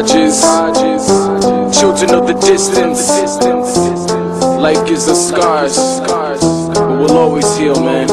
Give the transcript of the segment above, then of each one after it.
Hodges, children of the distance. Life gives us scars, but we'll always heal, man.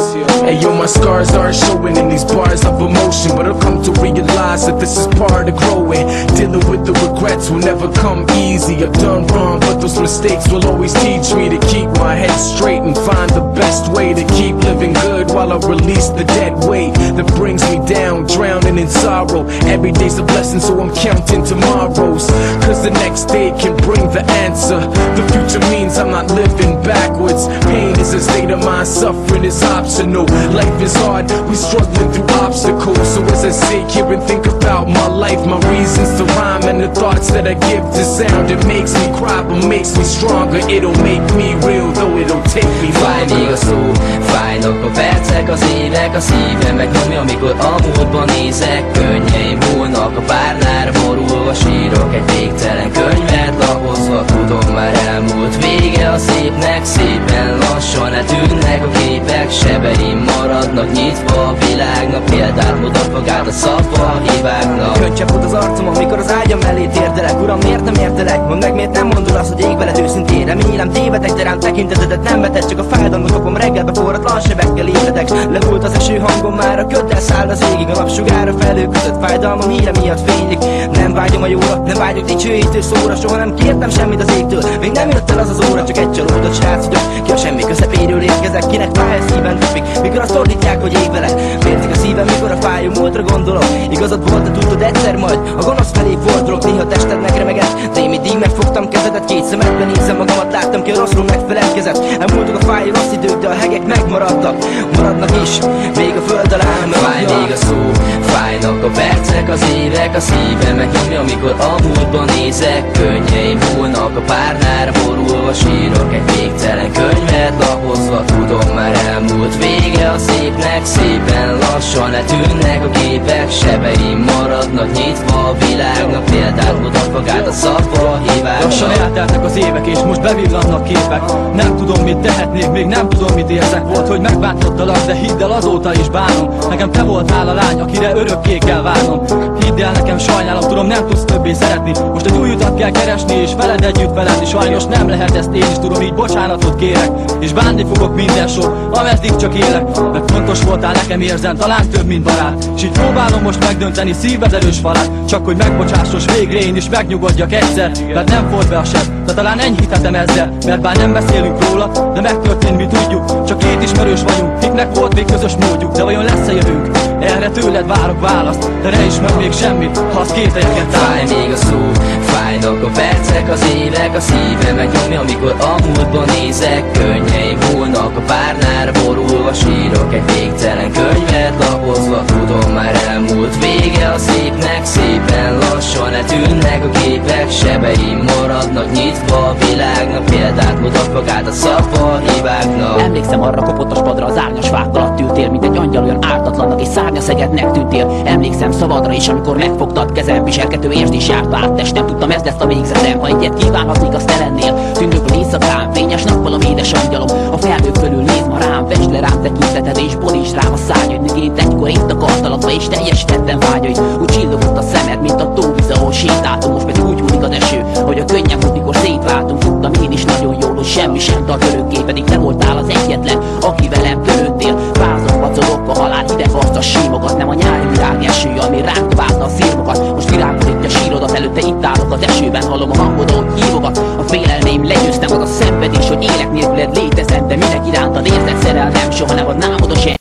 Hey yo, my scars aren't showing in these bars of emotion, but I've come to realize that this is part of growing. Dealing with the regrets will never come easy. I've done wrong, but those mistakes will always teach me to keep my head straight and find the best way to keep living good while I release the dead weight that brings me down, drowning in sorrow. Every day's a blessing, so I'm counting tomorrows, cause the next day can bring the answer. The future means I'm not living backwards. Pain is a state of mind, suffering is optional. Life is hard, we struggling through obstacles. So as I sit here and think about my life, my reasons to rhyme and the thoughts that I give to sound, it makes me cry but makes me stronger. It'll make me real, though it'll take me Fáj még a szó, fájnak a percek, az évek, a szívem megnyomja, mikor a múltba nézek. Könnyeim múlnak, a párnára borulva sírok, egy végtelen könyvet lapozva, tudom már elmúlt. Vége a szépnek, szépen lassan eltűnnek a képek, sebeim maradnak nyitva a világnak, példát mutat magát a szappa a hibáknak. Könycsepp az arcom, amikor az ágyam mellé térdelek. Uram, miért nem értelek? Mondd meg, miért nem mondod azt, hogy ég veled őszintén? Remélem tévedek, de rám tekintetedet nem vetett, csak a fájdalmat kapom, reggelbe forratlan sebekkel ébredek. Levult az eső hangom, már a köddel száll az égig, a napsugár a felhők között, fájdalmam híre miatt fénylik. Nem vágyom a jóra, nem vágyok dicsőítő szóra, soha nem kértem semmit az égtől. Még nem jött el az az óra, csak egy csalódott srác vagyok, ki a semmi közepéről érkezek, kinek fáj a szíven tupik, mikor azt ordítják, hogy ég veled. Vérzik a szívem, mikor a fájó múltra gondolok. Igazad volt, de tudtad egyszer majd a gonosz felé fordulok, néha tested megremegett, de én mindig megfogtam kezedet, két szemedben nézem magamat, láttam ki a rosszról megfeledkezett. Elmúltak a fájó rossz idők, de a hegek megmaradtak, maradnak is, még a föld alá. Fáj még a szó, fájnak a percek, az évek, a szívem megnyomja, amikor a múltba nézek. Könnyeim múlnak, a párnára borulva sírok, egy végtelen könyvet lapozva, tudom már elmúlt. Vége a szépnek, szépen lassan eltűnnek a képek, sebeim maradnak nyitva a világnak, példát mutat magát a szappa a hibáknak. Lassan elteltek az évek és most bevillannak képek. Nem tudom mit tehetnék, még nem tudom mit érzek. Volt, hogy megbántottalak, de hidd el, azóta is bánom. Nekem te voltál a lány, akire örökké kell várnom. Hidd el, nekem sajnálom, tudom, nem tudsz többé szeretni. Most egy új utat kell keresni, és veled együtt feledni. Sajnos nem lehet ezt, én is tudom, így bocsánatot kérek. És bánni fogok minden sor, ameddig csak élek. Mert fontos voltál nekem, érzem, talán több, mint barát. És így próbálom most megdönteni szíved erős falát, csak hogy megbocsássos végre én is megnyugodjak egyszer. Mert nem volt be a seb, de talán enyhíthetem ezzel. Mert bár nem beszélünk róla, de megtörtént, mi tudjuk. Csak két ismerős vagyunk, kiknek volt még közös módjuk. De vajon lesz-e jövőnk? Erre tőled várok választ, de ne is meg még semmit, ha az kételyeket áll. Fáj még a szó, fájnak a percek, az évek, a szívem megnyomja, amikor a múltba nézek. Könnyeim múlnak, a párnára borulva sírok, egy végtelen könyvet lapozva, tudom már elmúlt. Vége a szépnek, szépen lassan eltűnnek a képek, sebeim maradnak nyitva a világnak, példát mutat magát a szappa a hibáknak. Emlékszem arra kopottas padra, az árnyas fák alatt ültél, mint egy angyal, olyan ártatlannak és szárnyaszegednek tűntél. Emlékszem szavadra is, amikor megfogtad kezem, viselkedő érst is járt át testem, tudtam, ez lesz a végzetem. Ha egyet kívánhatnék, azt te lennél. Tündökül éjszakán, fényes nappalom, édes angyalom, a felhők fölül néz ma rám, vesd le rám tekinteted és borítsd rám a szárnyaid. Míg egykor itt akartalak és teljesítettem vágyaid. Úgy csillogott a szemed, mint a tóvíz, ahol sétáltunk. Most pedig úgy hullik az eső, hogy a könnyebb, mikor szétváltunk. Tudtam én is nagyon jól, hogy semmi sem tart örökké, pedig te voltál az egyetlen, aki velem törődtél. Vázon vacogok, a halál hideg arca símogat, nem a nyári virág eső, ami ránk dobálta a szírmokat. Most virágosítja sírodat, előtte itt állok az esőben, hallom a hangodon, hogy hívogat. A félelmeim legyőztem, az a szenvedés, hogy élek nélküled létezem, de minek irántad érzett szerelmem, soha nem adnám oda sem.